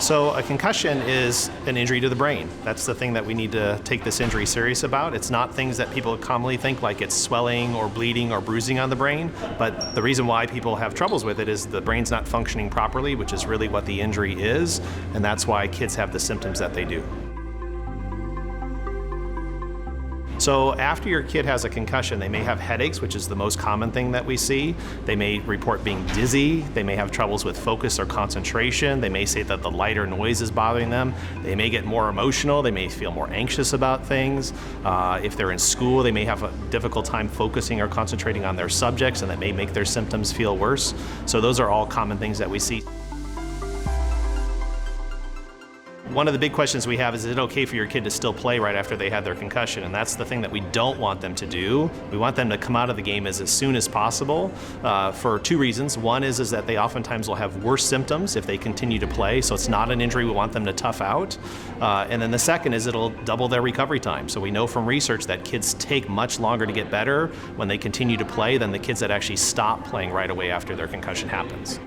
So a concussion is an injury to the brain. That's the thing that we need to take this injury serious about. It's not things that people commonly think, like it's swelling or bleeding or bruising on the brain, but the reason why people have troubles with it is the brain's not functioning properly, which is really what the injury is, and that's why kids have the symptoms that they do. So after your kid has a concussion, they may have headaches, which is the most common thing that we see. They may report being dizzy. They may have troubles with focus or concentration. They may say that the light or noise is bothering them. They may get more emotional. They may feel more anxious about things. If they're in school, they may have a difficult time focusing or concentrating on their subjects, and that may make their symptoms feel worse. So those are all common things that we see. One of the big questions we have is it okay for your kid to still play right after they had their concussion? And that's the thing that we don't want them to do. We want them to come out of the game as soon as possible for two reasons. One is that they oftentimes will have worse symptoms if they continue to play, so it's not an injury we want them to tough out. And then the second is it'll double their recovery time. So we know from research that kids take much longer to get better when they continue to play than the kids that actually stop playing right away after their concussion happens.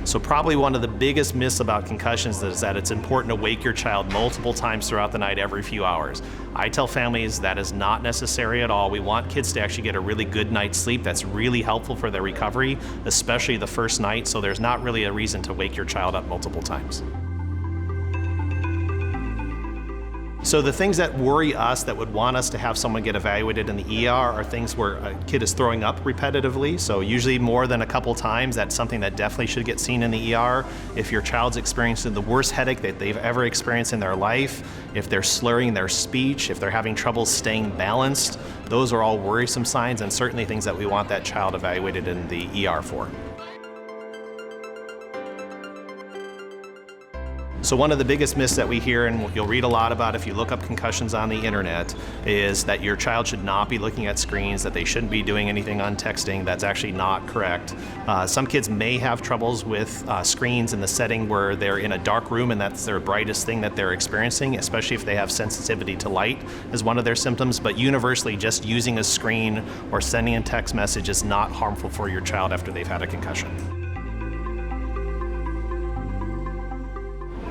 So probably one of the biggest myths about concussions is that it's important to wake your child multiple times throughout the night every few hours. I tell families that is not necessary at all. We want kids to actually get a really good night's sleep. That's really helpful for their recovery, especially the first night, so there's not really a reason to wake your child up multiple times. So the things that worry us, that would want us to have someone get evaluated in the ER, are things where a kid is throwing up repetitively. So usually more than a couple times, that's something that definitely should get seen in the ER. If your child's experiencing the worst headache that they've ever experienced in their life, if they're slurring their speech, if they're having trouble staying balanced, those are all worrisome signs and certainly things that we want that child evaluated in the ER for. So one of the biggest myths that we hear, and you'll read a lot about if you look up concussions on the internet, is that your child should not be looking at screens, that they shouldn't be doing anything on texting. That's actually not correct. Some kids may have troubles with screens in the setting where they're in a dark room and that's their brightest thing that they're experiencing, especially if they have sensitivity to light is one of their symptoms. But universally, just using a screen or sending a text message is not harmful for your child after they've had a concussion.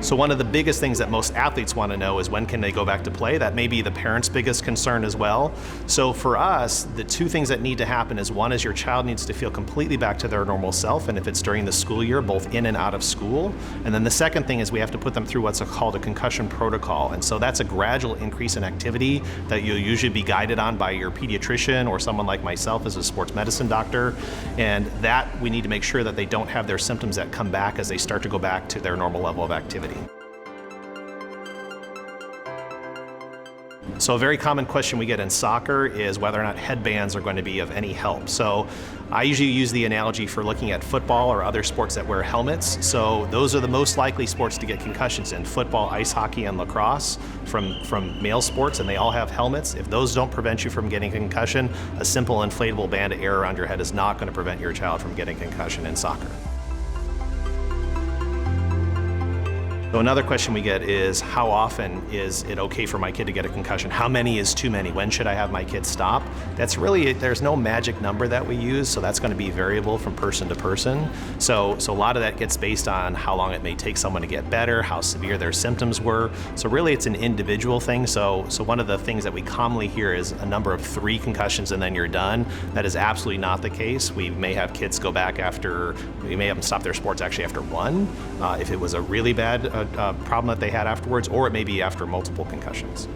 So one of the biggest things that most athletes want to know is when can they go back to play. That may be the parents' biggest concern as well. So for us, the two things that need to happen is one is your child needs to feel completely back to their normal self, and if it's during the school year, both in and out of school. And then the second thing is we have to put them through what's called a concussion protocol. And so that's a gradual increase in activity that you'll usually be guided on by your pediatrician or someone like myself as a sports medicine doctor. And that we need to make sure that they don't have their symptoms that come back as they start to go back to their normal level of activity. So a very common question we get in soccer is whether or not headbands are going to be of any help. So I usually use the analogy for looking at football or other sports that wear helmets. So those are the most likely sports to get concussions in: football, ice hockey, and lacrosse from male sports, and they all have helmets. If those don't prevent you from getting a concussion, a simple inflatable band of air around your head is not going to prevent your child from getting concussion in soccer. So another question we get is, how often is it okay for my kid to get a concussion? How many is too many? When should I have my kid stop? That's really, there's no magic number that we use, so that's going to be variable from person to person. So a lot of that gets based on how long it may take someone to get better, how severe their symptoms were. So really it's an individual thing. So one of the things that we commonly hear is a number of 3 concussions and then you're done. That is absolutely not the case. We may have kids go back we may have them stop their sports actually after 1, if it was a really bad problem that they had afterwards, or it may be after multiple concussions.